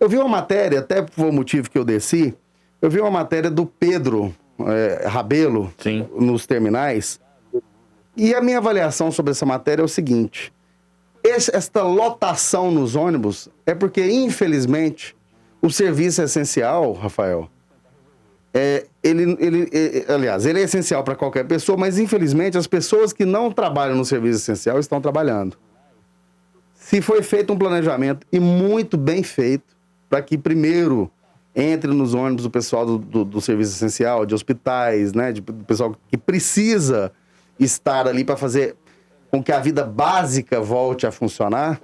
Eu vi uma matéria, até por o motivo que eu desci, eu vi uma matéria do Pedro Rabelo, Sim, nos terminais, e a minha avaliação sobre essa matéria é o seguinte: esta lotação nos ônibus é porque, infelizmente, o serviço é essencial, Rafael. Aliás, ele é essencial para qualquer pessoa, mas, infelizmente, as pessoas que não trabalham no serviço essencial estão trabalhando. Se foi feito um planejamento, e muito bem feito, para que, primeiro, entre nos ônibus o pessoal do serviço essencial, de hospitais, né, do pessoal que precisa estar ali para fazer com que a vida básica volte a funcionar,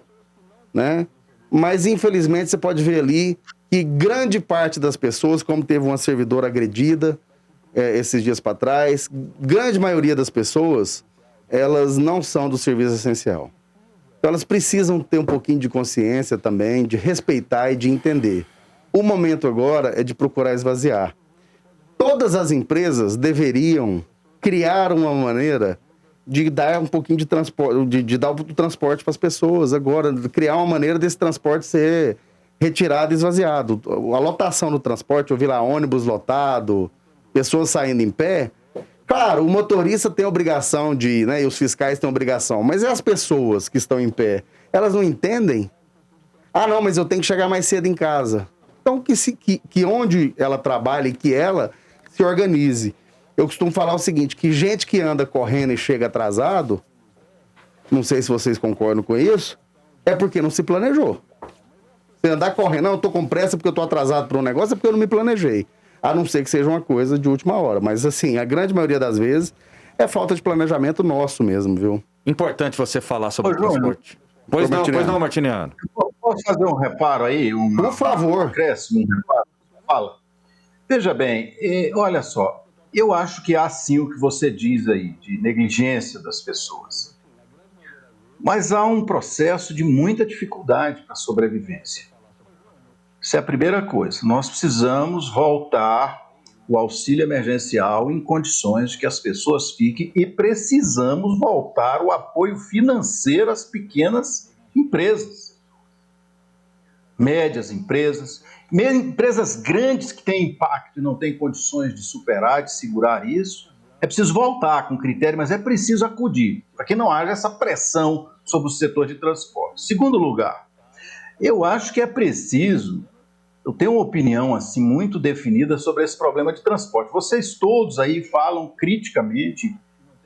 né? Mas, infelizmente, você pode ver ali que grande parte das pessoas, como teve uma servidora agredida esses dias para trás, grande maioria das pessoas, elas não são do serviço essencial. Então, elas precisam ter um pouquinho de consciência também, de respeitar e de entender. O momento agora é de procurar esvaziar. Todas as empresas deveriam criar uma maneira de dar um pouquinho de transporte, de dar o transporte para as pessoas agora, criar uma maneira desse transporte ser retirado e esvaziado. A lotação do transporte, eu vi lá ônibus lotado, pessoas saindo em pé. Claro, o motorista tem obrigação de, né, e os fiscais têm obrigação, mas e as pessoas que estão em pé? Elas não entendem? Ah, não, mas eu tenho que chegar mais cedo em casa. Então, que onde ela trabalha e que ela se organize. Eu costumo falar o seguinte, que gente que anda correndo e chega atrasado, não sei se vocês concordam com isso, é porque não se planejou. Você andar correndo, não, eu tô com pressa porque eu tô atrasado para um negócio, é porque eu não me planejei. A não ser que seja uma coisa de última hora. Mas, assim, a grande maioria das vezes é falta de planejamento nosso mesmo, viu? importante você falar sobre o transporte. Pois não, Martiniano. Posso fazer um reparo aí? Por favor. Um acréscimo, um reparo? Fala. Veja bem, olha só, eu acho que há sim o que você diz aí, de negligência das pessoas. Mas há um processo de muita dificuldade para a sobrevivência. Isso é a primeira coisa. Nós precisamos voltar o auxílio emergencial em condições de que as pessoas fiquem e precisamos voltar o apoio financeiro às pequenas empresas, médias empresas, empresas grandes que têm impacto e não têm condições de superar, de segurar isso. É preciso voltar com critério, mas é preciso acudir, para que não haja essa pressão sobre o setor de transporte. Segundo lugar, eu acho que é preciso, eu tenho uma opinião assim muito definida sobre esse problema de transporte. Vocês todos aí falam criticamente,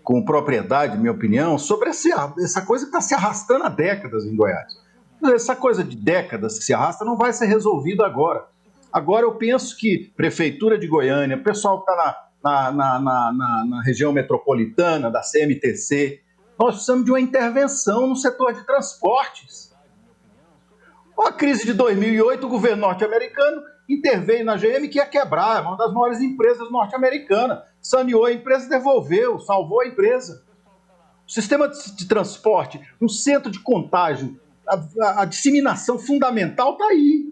com propriedade, minha opinião, sobre essa coisa que está se arrastando há décadas em Goiás. Essa coisa de décadas que se arrasta não vai ser resolvida agora. Agora eu penso que Prefeitura de Goiânia, o pessoal que está na região metropolitana, da CMTC, nós precisamos de uma intervenção no setor de transportes. A crise de 2008, o governo norte-americano interveio na GM, que ia quebrar, é uma das maiores empresas norte-americanas. Saneou a empresa, devolveu, salvou a empresa. O sistema de transporte, um centro de contágio, a disseminação fundamental está aí.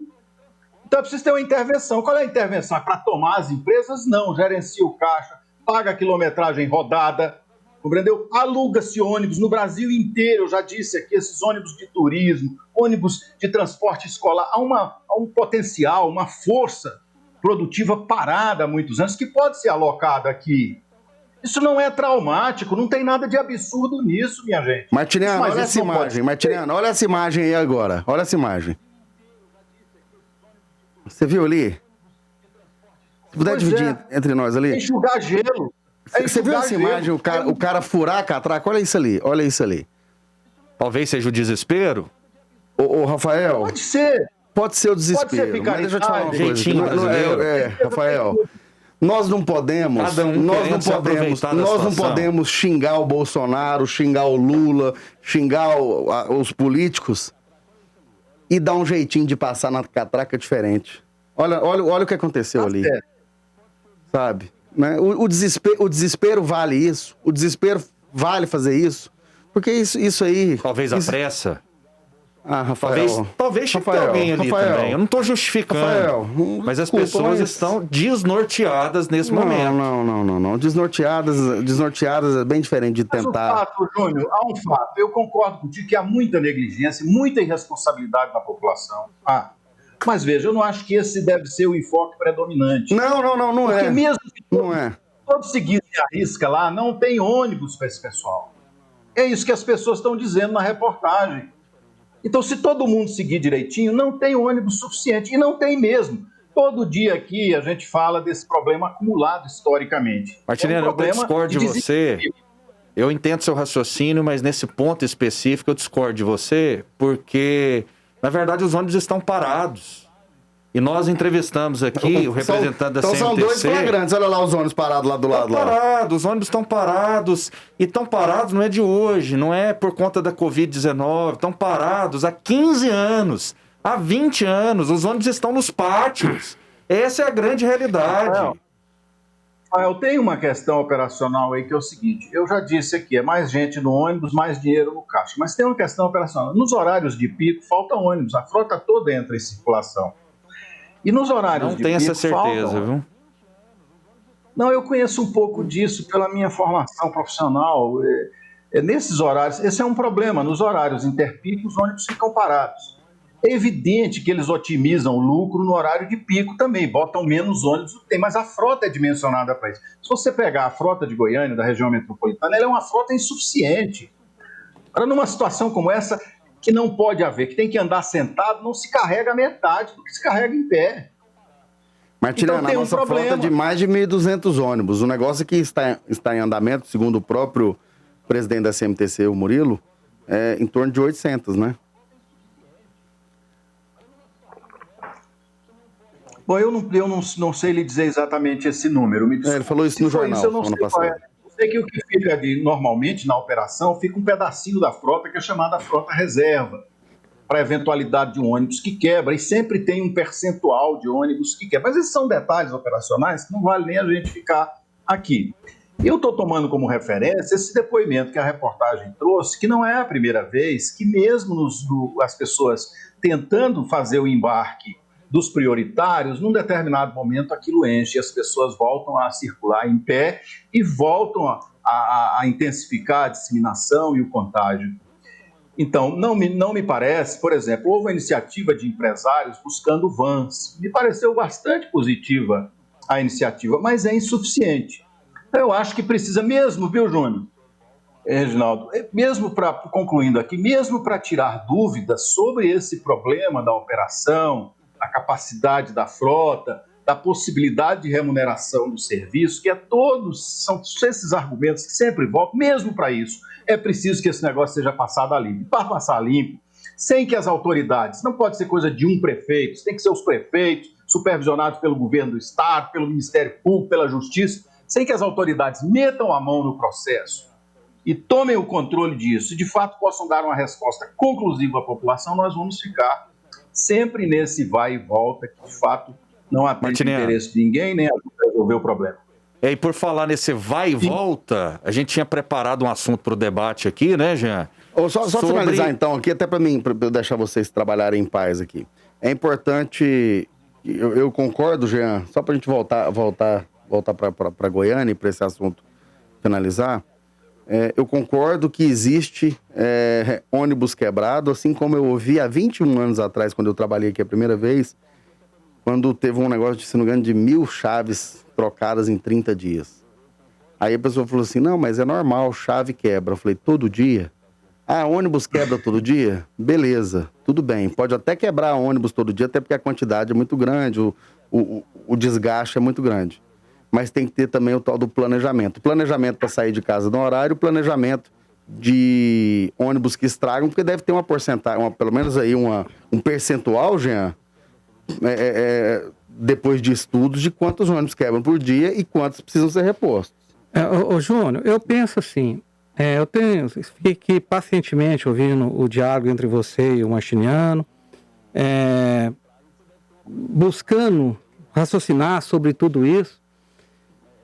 Então, precisa ter uma intervenção. Qual é a intervenção? É para tomar as empresas? Não. Gerencia o caixa, paga a quilometragem rodada, compreendeu? Aluga-se ônibus no Brasil inteiro. Eu já disse aqui, esses ônibus de turismo, ônibus de transporte escolar. Há um potencial, uma força produtiva parada há muitos anos que pode ser alocada aqui. Isso não é traumático, não tem nada de absurdo nisso, minha gente. Martiniano, olha essa imagem. Martiniano, olha essa imagem aí agora. Olha essa imagem. Você viu ali? Se puder dividir entre nós ali. Enxugar gelo. Você viu essa imagem? O cara furar a catraca? Olha isso ali, olha isso ali. Talvez seja o desespero. Ô, Rafael. Pode ser. Pode ser o desespero. Pode ser mas deixa eu te falar uma coisa. Jeitinho brasileiro. Rafael. Nós não podemos, nós não podemos xingar o Bolsonaro, xingar o Lula, xingar os políticos e dar um jeitinho de passar na catraca diferente. Olha o que aconteceu ali. Sabe? Né? O desespero vale isso. O desespero vale fazer isso. Porque isso aí... Talvez a pressa... Ah, Rafael. Talvez chegue alguém ali também. Eu não estou justificando. Mas as pessoas estão desnorteadas nesse momento. Não. Desnorteadas é bem diferente de tentar. Mas um fato, Júnior, há um fato. Eu concordo contigo que há muita negligência, muita irresponsabilidade na população. Mas veja, eu não acho que esse deve ser o enfoque predominante. Não Porque é. mesmo que não é. todos seguissem a risca lá, não tem ônibus para esse pessoal. É isso que as pessoas estão dizendo na reportagem. Então, se todo mundo seguir direitinho, não tem ônibus suficiente. E não tem mesmo. Todo dia aqui a gente fala desse problema acumulado historicamente. Martiniano, eu discordo de você. Eu entendo seu raciocínio, mas nesse ponto específico eu discordo de você, porque, na verdade, os ônibus estão parados. E nós entrevistamos aqui o representante da CMTC. Então são dois flagrantes, olha lá os ônibus parados lá do lado. Os ônibus estão parados. E estão parados não é de hoje, não é por conta da Covid-19. Estão parados há 15 anos, há 20 anos. Os ônibus estão nos pátios. Essa é a grande realidade. Eu tenho uma questão operacional aí que é o seguinte, eu já disse aqui, é mais gente no ônibus, mais dinheiro no caixa, mas tem uma questão operacional. Nos horários de pico, falta ônibus, a frota toda entra em circulação. E nos horários de pico, não tenho essa certeza, viu? Não, eu conheço um pouco disso pela minha formação profissional. Nesses horários, esse é um problema, nos horários interpico, os ônibus ficam parados. É evidente que eles otimizam o lucro no horário de pico também, botam menos ônibus do que tem, mas a frota é dimensionada para isso. Se você pegar a frota de Goiânia, da região metropolitana, ela é uma frota insuficiente. Para numa situação como essa, que não pode haver, que tem que andar sentado, não se carrega metade do que se carrega em pé. Martiniano, então, a nossa frota é de mais de 1.200 ônibus. O negócio que está em andamento, segundo o próprio presidente da CMTC, o Murilo, é em torno de 800, né? Bom, eu não sei lhe dizer exatamente esse número. Ele falou isso no jornal, eu não sei qual é. Eu sei que o que fica normalmente na operação fica um pedacinho da frota que é chamada frota reserva, para a eventualidade de um ônibus que quebra, e sempre tem um percentual de ônibus que quebra. Mas esses são detalhes operacionais que não vale nem a gente ficar aqui. Eu estou tomando como referência esse depoimento que a reportagem trouxe, que não é a primeira vez que mesmo as pessoas tentando fazer o embarque dos prioritários, num determinado momento aquilo enche, as pessoas voltam a circular em pé e voltam a intensificar a disseminação e o contágio. Então, não me parece, por exemplo, houve a iniciativa de empresários buscando vans. Me pareceu bastante positiva a iniciativa, mas é insuficiente. Eu acho que precisa mesmo, viu, Júnior? Reginaldo, mesmo concluindo aqui, mesmo para tirar dúvidas sobre esse problema da operação, da capacidade da frota, da possibilidade de remuneração do serviço, são esses argumentos que sempre voltam, mesmo para isso, é preciso que esse negócio seja passado a limpo. Para passar limpo, sem que as autoridades, não pode ser coisa de um prefeito, tem que ser os prefeitos, supervisionados pelo governo do estado, pelo Ministério Público, pela Justiça, sem que as autoridades metam a mão no processo e tomem o controle disso, e de fato possam dar uma resposta conclusiva à população, nós vamos ficar sempre nesse vai e volta, que de fato não atende o interesse de ninguém, nem ajuda a resolver o problema. E por falar nesse vai e volta, a gente tinha preparado um assunto para o debate aqui, né, Jean? Só finalizar então aqui, até para eu deixar vocês trabalharem em paz aqui. É importante, eu concordo, Jean, só para a gente voltar para Goiânia e para esse assunto finalizar, eu concordo que existe ônibus quebrado, assim como eu ouvi há 21 anos atrás, quando eu trabalhei aqui a primeira vez, quando teve um negócio de, se não me engano, de 1.000 chaves trocadas em 30 dias. Aí a pessoa falou assim, não, mas é normal, chave quebra. Eu falei, todo dia? Ah, ônibus quebra todo dia? Beleza, tudo bem. Pode até quebrar ônibus todo dia, até porque a quantidade é muito grande, o desgaste é muito grande. Mas tem que ter também o tal do planejamento. Planejamento para sair de casa no horário, planejamento de ônibus que estragam, porque deve ter uma porcentagem, pelo menos aí um percentual, Jean, depois de estudos, de quantos ônibus quebram por dia e quantos precisam ser repostos. Júnior, eu penso assim, fiquei aqui pacientemente ouvindo o diálogo entre você e o Martiniano, buscando raciocinar sobre tudo isso,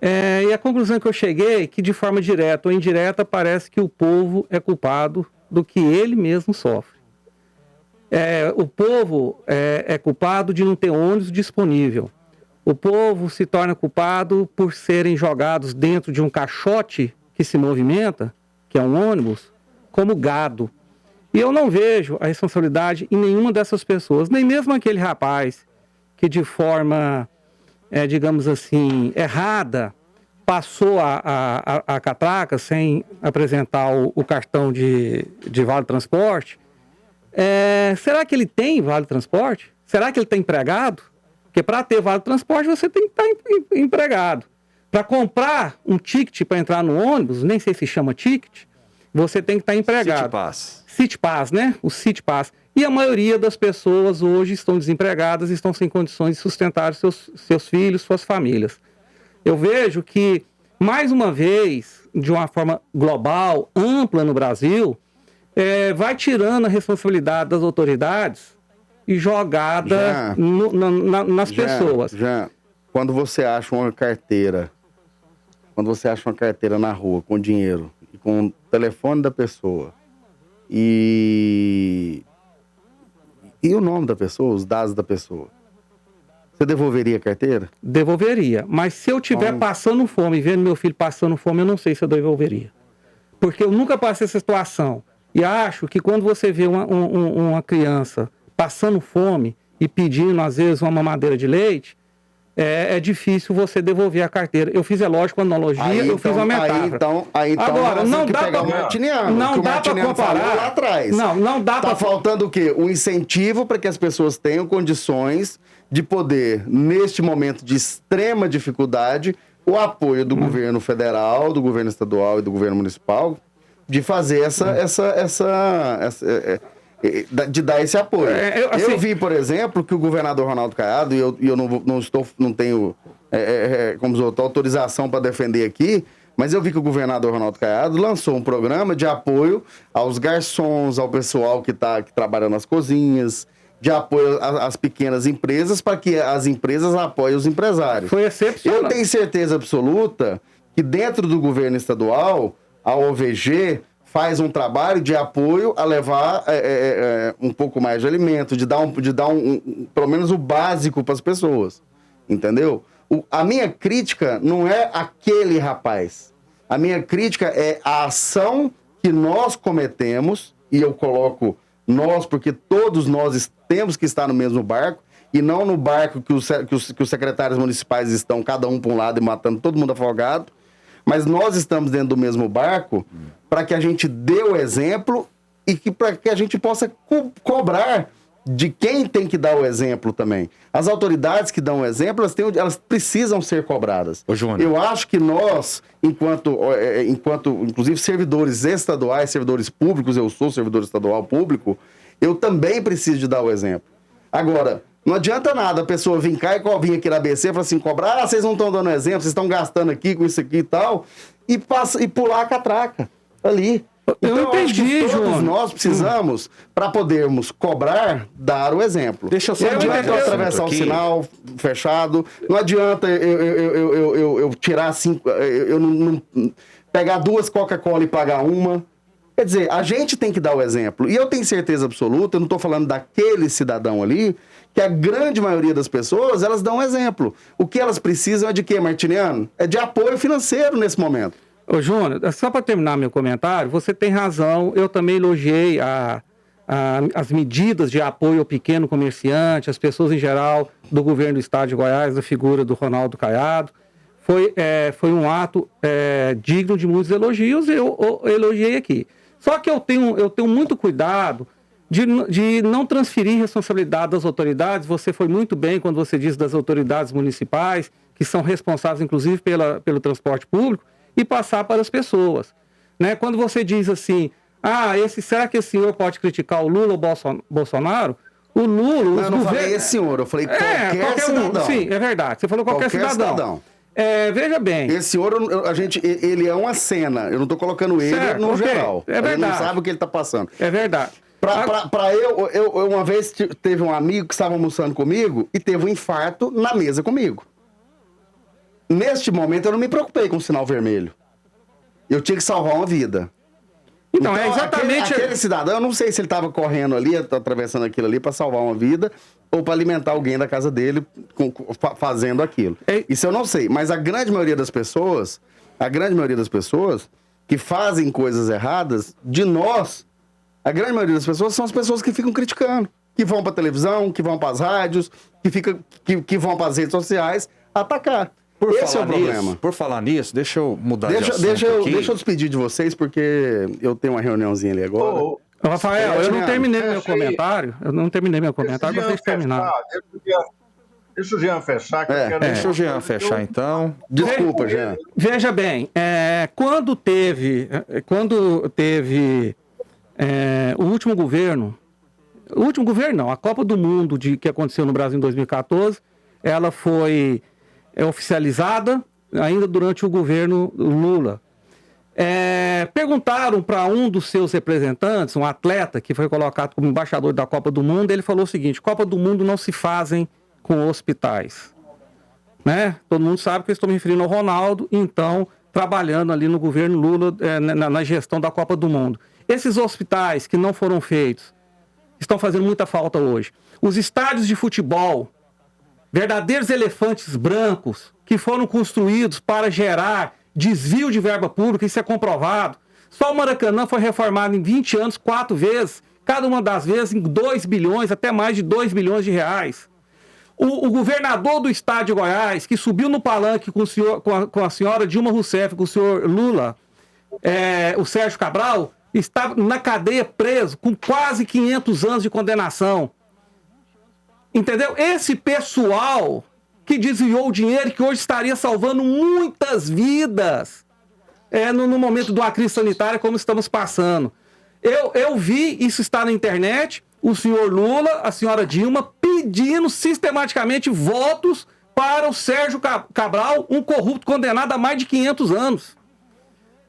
e a conclusão que eu cheguei é que, de forma direta ou indireta, parece que o povo é culpado do que ele mesmo sofre. O povo é culpado de não ter ônibus disponível. O povo se torna culpado por serem jogados dentro de um caixote que se movimenta, que é um ônibus, como gado. E eu não vejo a responsabilidade em nenhuma dessas pessoas, nem mesmo aquele rapaz que de forma, digamos assim, errada, passou a catraca sem apresentar o cartão de vale transporte. Será que ele tem vale transporte? Será que ele está empregado? Porque para ter vale transporte você tem que estar empregado. Para comprar um ticket para entrar no ônibus, nem sei se chama ticket, você tem que estar empregado. City Pass. City Pass, né? O City Pass. E a maioria das pessoas hoje estão desempregadas e estão sem condições de sustentar seus filhos, suas famílias. Eu vejo que, mais uma vez, de uma forma global, ampla no Brasil, vai tirando a responsabilidade das autoridades e jogada nas pessoas. Quando você acha uma carteira na rua com dinheiro e com o telefone da pessoa e o nome da pessoa, os dados da pessoa, você devolveria a carteira? Devolveria, mas se eu estiver passando fome, vendo meu filho passando fome, eu não sei se eu devolveria. Porque eu nunca passei essa situação. E acho que quando você vê uma criança passando fome e pedindo, às vezes, uma mamadeira de leite, é difícil você devolver a carteira. Eu fiz, lógico, uma analogia, eu fiz uma metáfora. Agora, não dá para comparar lá atrás. Não dá para... Tá faltando o quê? Um incentivo para que as pessoas tenham condições de poder, neste momento de extrema dificuldade, o apoio do governo federal, do governo estadual e do governo municipal, de fazer de dar esse apoio. Eu vi, por exemplo, que o governador Ronaldo Caiado, e eu não tenho como autorização para defender aqui, mas eu vi que o governador Ronaldo Caiado lançou um programa de apoio aos garçons, ao pessoal que trabalha nas cozinhas, de apoio às pequenas empresas, para que as empresas apoiem os empresários. Foi excepcional. Eu tenho certeza absoluta que dentro do governo estadual, a OVG faz um trabalho de apoio a levar um pouco mais de alimento, de dar pelo menos o básico para as pessoas, entendeu? A minha crítica não é aquele rapaz. A minha crítica é a ação que nós cometemos, e eu coloco nós, porque todos nós temos que estar no mesmo barco, e não no barco que os secretários municipais estão, cada um para um lado e matando todo mundo afogado, mas nós estamos dentro do mesmo barco para que a gente dê o exemplo e para que a gente possa cobrar de quem tem que dar o exemplo também. As autoridades que dão o exemplo, elas precisam ser cobradas. Ô, Júnior. Eu acho que nós, enquanto inclusive servidores estaduais, servidores públicos, eu sou servidor estadual público, eu também preciso de dar o exemplo. Agora, não adianta nada a pessoa vir cá e vir aqui na ABC e falar assim, cobrar, vocês não estão dando exemplo, vocês estão gastando aqui com isso aqui e tal, e pular a catraca ali. Eu entendi, todos nós precisamos, para podermos cobrar, dar o exemplo. Deixa eu só não adianta eu atravessar o sinal fechado, não adianta eu tirar 5, eu não pegar 2 Coca-Cola e pagar uma. Quer dizer, a gente tem que dar o exemplo. E eu tenho certeza absoluta, eu não estou falando daquele cidadão ali, que a grande maioria das pessoas, elas dão um exemplo. O que elas precisam é de quê, Martiniano? É de apoio financeiro nesse momento. Ô, Júnior, só para terminar meu comentário, você tem razão, eu também elogiei as medidas de apoio ao pequeno comerciante, as pessoas em geral do governo do estado de Goiás, da figura do Ronaldo Caiado. Foi um ato digno de muitos elogios, eu elogiei aqui. Só que eu tenho muito cuidado de não transferir responsabilidade das autoridades. Você foi muito bem quando você diz das autoridades municipais, que são responsáveis, inclusive, pelo transporte público, e passar para as pessoas. Né? Quando você diz assim, será que esse senhor pode criticar o Lula ou o Bolsonaro? O Lula... Eu não falei esse senhor, eu falei qualquer cidadão. Sim, é verdade. Você falou qualquer cidadão. Veja bem. Esse senhor, ele é uma cena. Eu não estou colocando ele no geral. É verdade. Ele não sabe o que ele está passando. É verdade. Eu uma vez teve um amigo que estava almoçando comigo e teve um infarto na mesa comigo. Neste momento, eu não me preocupei com o sinal vermelho. Eu tinha que salvar uma vida. Então é exatamente... Aquele cidadão, eu não sei se ele estava correndo ali, atravessando aquilo ali para salvar uma vida ou para alimentar alguém da casa dele fazendo aquilo. Isso eu não sei. Mas a grande maioria das pessoas que fazem coisas erradas, de nós, A grande maioria das pessoas são as pessoas que ficam criticando, que vão para televisão, que vão para as rádios, que vão para as redes sociais atacar. Esse é o problema. Por falar nisso, deixa eu mudar de assunto Deixa aqui. eu despedir de vocês, porque eu tenho uma reuniãozinha ali agora. Rafael, eu não terminei meu comentário. Eu não terminei meu comentário, vocês terminaram. Deixa o Jean fechar. Que eu quero... Deixa o Jean fechar, então. Desculpa, Jean. Veja bem, quando teve o último governo não, a Copa do Mundo que aconteceu no Brasil em 2014, ela foi oficializada ainda durante o governo Lula. Perguntaram para um dos seus representantes, um atleta que foi colocado como embaixador da Copa do Mundo, ele falou o seguinte: Copa do Mundo não se fazem com hospitais. Né? Todo mundo sabe que eu estou me referindo ao Ronaldo, então, trabalhando ali no governo Lula, na gestão da Copa do Mundo. Esses hospitais que não foram feitos estão fazendo muita falta hoje. Os estádios de futebol, verdadeiros elefantes brancos, que foram construídos para gerar desvio de verba pública, isso é comprovado. Só o Maracanã foi reformado em 20 anos, 4 vezes, cada uma das vezes em 2 bilhões, até mais de 2 bilhões de reais. O governador do estado de Goiás, que subiu no palanque com a senhora Dilma Rousseff, com o senhor Lula, o Sérgio Cabral, está na cadeia preso, com quase 500 anos de condenação. Entendeu? Esse pessoal que desviou o dinheiro, que hoje estaria salvando muitas vidas no momento de uma crise sanitária como estamos passando. Eu vi isso estar na internet, o senhor Lula, a senhora Dilma, pedindo sistematicamente votos para o Sérgio Cabral, um corrupto condenado a mais de 500 anos.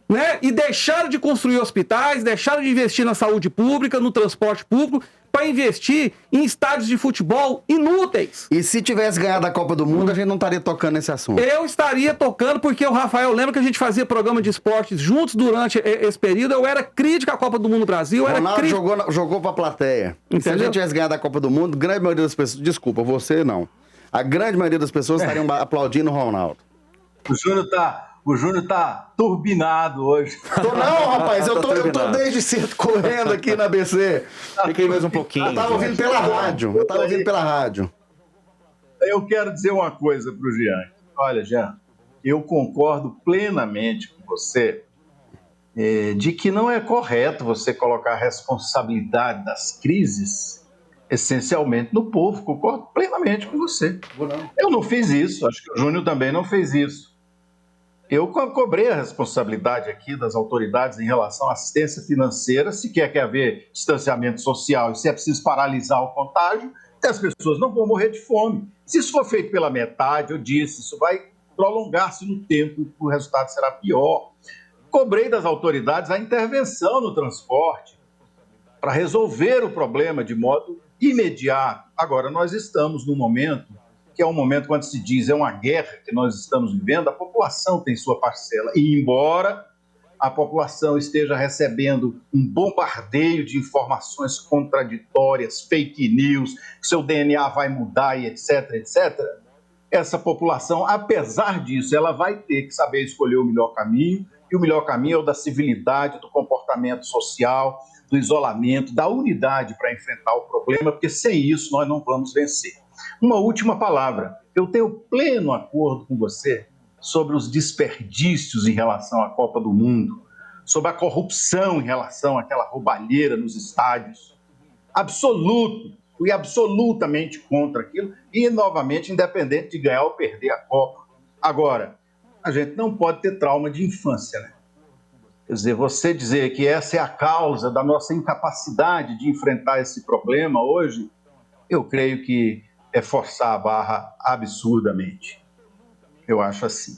Né? E deixaram de construir hospitais, deixaram de investir na saúde pública, no transporte público, para investir em estádios de futebol inúteis. E se tivesse ganhado a Copa do Mundo, a gente não estaria tocando nesse assunto. Eu estaria tocando, porque o Rafael lembra que a gente fazia programa de esportes juntos durante esse período. Eu era crítico à Copa do Mundo Brasil. Ronaldo jogou pra plateia. Entendeu? Se a gente tivesse ganhado a Copa do Mundo, a grande maioria das pessoas... Desculpa, você não. A grande maioria das pessoas estariam aplaudindo o Ronaldo. O Júnior tá turbinado hoje. Não, rapaz, eu tô desde cedo correndo aqui na ABC. Fiquei mais um pouquinho. Eu tava ouvindo pela rádio. Eu quero dizer uma coisa pro Jean. Olha, Jean, eu concordo plenamente com você de que não é correto você colocar a responsabilidade das crises essencialmente no povo. Concordo plenamente com você. Eu não fiz isso, acho que o Júnior também não fez isso. Eu cobrei a responsabilidade aqui das autoridades em relação à assistência financeira, se quer que haver distanciamento social e se é preciso paralisar o contágio, as pessoas não vão morrer de fome. Se isso for feito pela metade, eu disse, isso vai prolongar-se no tempo, o resultado será pior. Cobrei das autoridades a intervenção no transporte para resolver o problema de modo imediato. Agora, nós estamos num momento que é um momento quando se diz é uma guerra que nós estamos vivendo, a população tem sua parcela. E embora a população esteja recebendo um bombardeio de informações contraditórias, fake news, que seu DNA vai mudar e etc, etc, essa população, apesar disso, ela vai ter que saber escolher o melhor caminho, e o melhor caminho é o da civilidade, do comportamento social, do isolamento, da unidade para enfrentar o problema, porque sem isso nós não vamos vencer. Uma última palavra. Eu tenho pleno acordo com você sobre os desperdícios em relação à Copa do Mundo, sobre a corrupção em relação àquela roubalheira nos estádios. Absoluto. Fui absolutamente contra aquilo e, novamente, independente de ganhar ou perder a Copa. Agora, a gente não pode ter trauma de infância, né? Quer dizer, você dizer que essa é a causa da nossa incapacidade de enfrentar esse problema hoje, eu creio que é forçar a barra absurdamente. Eu acho assim.